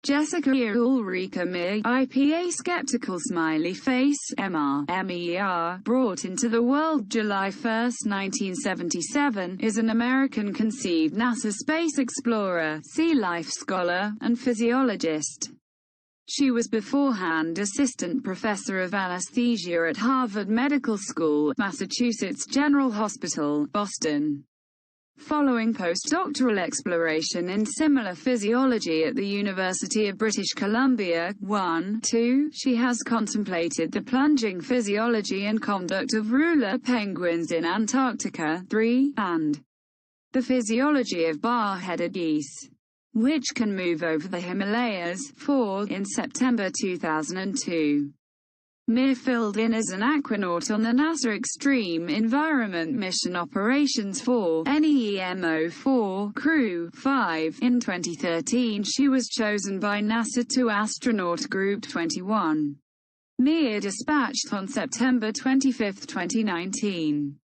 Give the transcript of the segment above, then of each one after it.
Jessica Ulrika Meir, IPA skeptical smiley face, Meir, brought into the world July 1, 1977, is an American-conceived NASA space explorer, sea life scholar, and physiologist. She was beforehand assistant professor of anesthesia at Harvard Medical School, Massachusetts General Hospital, Boston. Following postdoctoral exploration in similar physiology at the University of British Columbia, 1-2, she has contemplated the plunging physiology and conduct of ruler penguins in Antarctica, 3, and the physiology of bar-headed geese, which can move over the Himalayas, 4, in September 2002. Meir filled in as an aquanaut on the NASA Extreme Environment Mission Operations 4 (NEEMO-4) Crew 5. In 2013 she was chosen by NASA to astronaut Group 21. Meir dispatched on September 25, 2019.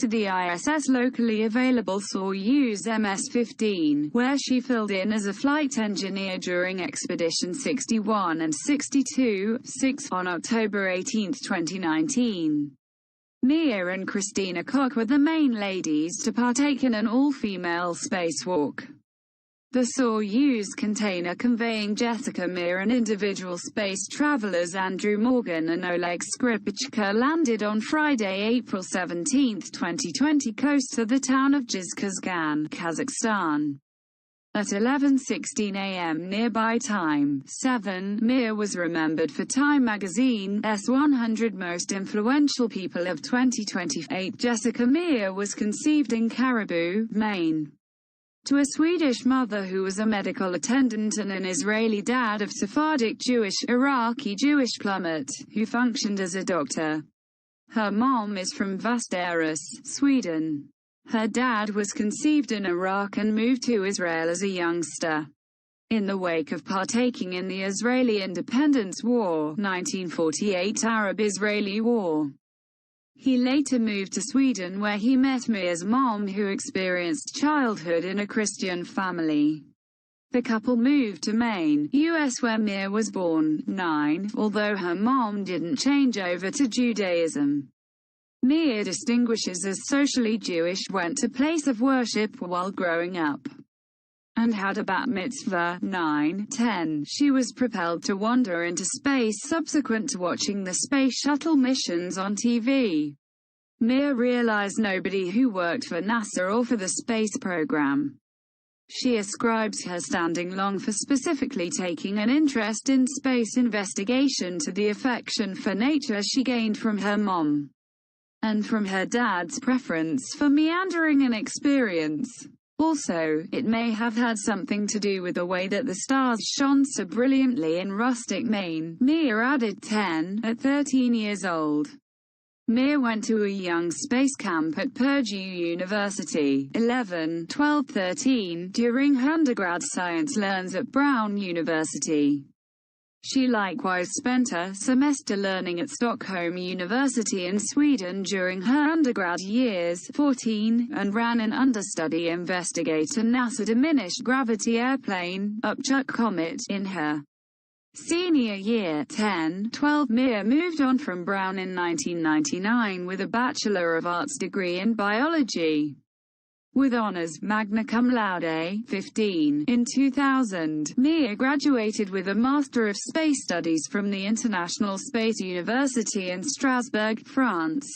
To the ISS locally available Soyuz MS-15, where she filled in as a flight engineer during Expedition 61 and 62-6 on October 18, 2019. Meir and Christina Koch were the main ladies to partake in an all-female spacewalk. The Soyuz container conveying Jessica Meir and individual space travelers Andrew Morgan and Oleg Skripchka landed on Friday, April 17, 2020 close to the town of Zhezkazgan, Kazakhstan. At 11:16 a.m. nearby time, 7, Meir was remembered for Time magazine's 100 Most Influential People of 2028. Jessica Meir was conceived in Caribou, Maine, to a Swedish mother who was a medical attendant and an Israeli dad of Sephardic Jewish, Iraqi Jewish plummet, who functioned as a doctor. Her mom is from Västerås, Sweden. Her dad was conceived in Iraq and moved to Israel as a youngster. In the wake of partaking in the Israeli Independence War, 1948 Arab-Israeli War, he later moved to Sweden where he met Meir's mom, who experienced childhood in a Christian family. The couple moved to Maine, U.S. where Meir was born, 9, although her mom didn't change over to Judaism. Meir distinguishes as socially Jewish, went to place of worship while growing up, and had a bat mitzvah, 9-10. She was propelled to wander into space subsequent to watching the Space Shuttle missions on TV. Meir realized nobody who worked for NASA or for the space program. She ascribes her standing long for specifically taking an interest in space investigation to the affection for nature she gained from her mom, and from her dad's preference for meandering and experience. Also, it may have had something to do with the way that the stars shone so brilliantly in rustic Maine. Meir added 10, at 13 years old. Meir went to a young space camp at Purdue University, 11, 12, 13, during her undergrad science learns at Brown University. She likewise spent a semester learning at Stockholm University in Sweden during her undergrad years, 14, and ran an understudy investigator NASA diminished gravity airplane, Upchuck Comet, in her senior year, 10, 12. Meir moved on from Brown in 1999 with a Bachelor of Arts degree in biology, with honors, magna cum laude, 15. In 2000, Meir graduated with a Master of Space Studies from the International Space University in Strasbourg, France.